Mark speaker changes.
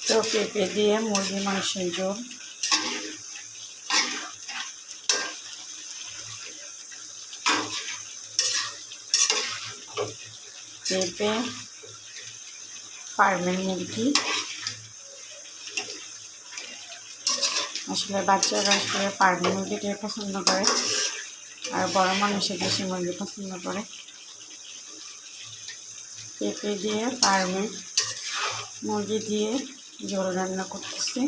Speaker 1: তো পেঁপে দিয়ে মুরগি মাংসের ঝোল। পেঁপে, ফার্মের মুরগি। আসলে বাচ্চারা আসলে ফার্মের মুরগিটাই পছন্দ করে, আর বড় মানুষের দেশি মুরগি পছন্দ করে। পেঁপে দিয়ে ফার্মের মুরগি দিয়ে ঝোল রান্না করতেছি।